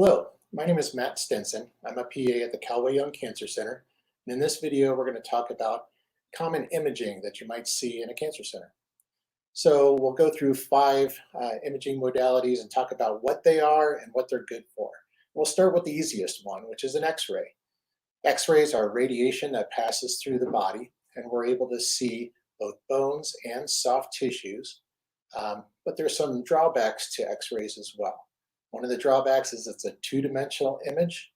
Hello, my name is Matt Stinson. I'm a PA at the Callaway Young Cancer Center. And in this video, we're going to talk about common imaging that you might see in a cancer center. So we'll go through five imaging modalities and talk about what they are and what they're good for. We'll start with the easiest one, which is an X-ray. X-rays are radiation that passes through the body, and we're able to see both bones and soft tissues. But there's some drawbacks to X-rays as well. One of the drawbacks is it's a two-dimensional image.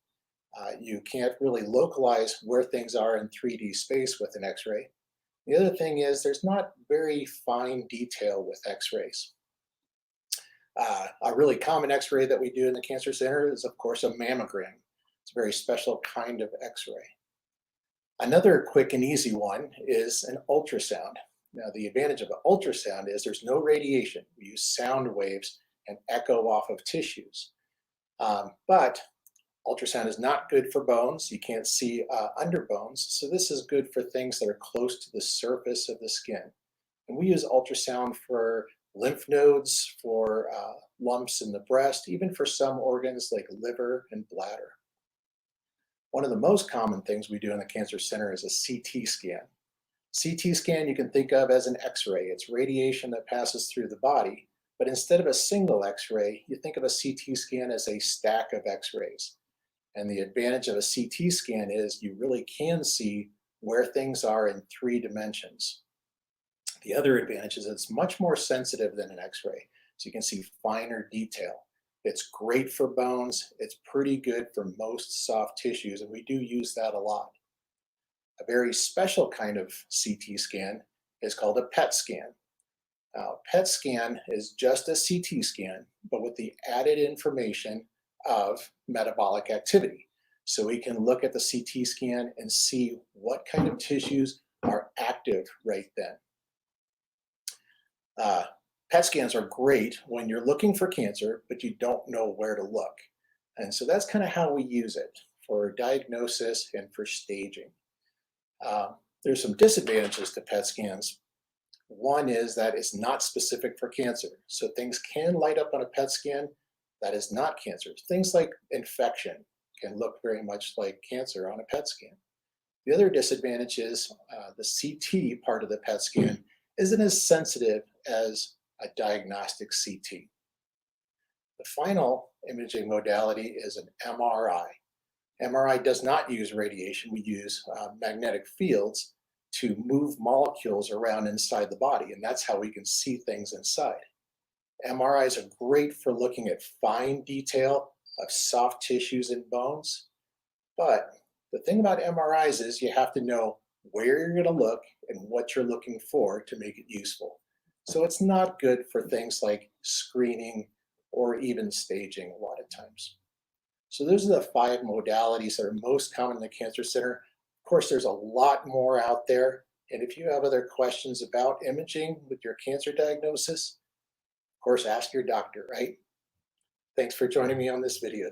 You can't really localize where things are in 3D space with an X-ray. The other thing is there's not very fine detail with X-rays. A really common X-ray that we do in the cancer center is, of course, a mammogram. It's a very special kind of X-ray. Another quick and easy one is an ultrasound. Now, the advantage of an ultrasound is there's no radiation. We use sound waves and echo off of tissues. But ultrasound is not good for bones. You can't see under bones. So this is good for things that are close to the surface of the skin. And we use ultrasound for lymph nodes, for lumps in the breast, even for some organs like liver and bladder. One of the most common things we do in the cancer center is a CT scan. CT scan you can think of as an X-ray. It's radiation that passes through the body. But instead of a single X-ray, you think of a CT scan as a stack of X-rays. And the advantage of a CT scan is you really can see where things are in 3 dimensions. The other advantage is it's much more sensitive than an X-ray, so you can see finer detail. It's great for bones. It's pretty good for most soft tissues, and we do use that a lot. A very special kind of CT scan is called a PET scan. Now, PET scan is just a CT scan, but with the added information of metabolic activity. So we can look at the CT scan and see what kind of tissues are active right then. PET scans are great when you're looking for cancer, but you don't know where to look. And so that's kind of how we use it for diagnosis and for staging. There's some disadvantages to PET scans. One is that it's not specific for cancer. So things can light up on a PET scan that is not cancer. Things like infection can look very much like cancer on a PET scan. The other disadvantage is the CT part of the PET scan isn't as sensitive as a diagnostic CT. The final imaging modality is an MRI. MRI does not use radiation. We use magnetic fields to move molecules around inside the body, and that's how we can see things inside. MRIs are great for looking at fine detail of soft tissues and bones, but the thing about MRIs is you have to know where you're going to look and what you're looking for to make it useful. So it's not good for things like screening or even staging a lot of times. So those are the 5 modalities that are most common in the cancer center. Of course, there's a lot more out there. And if you have other questions about imaging with your cancer diagnosis, of course, ask your doctor, right? Thanks for joining me on this video.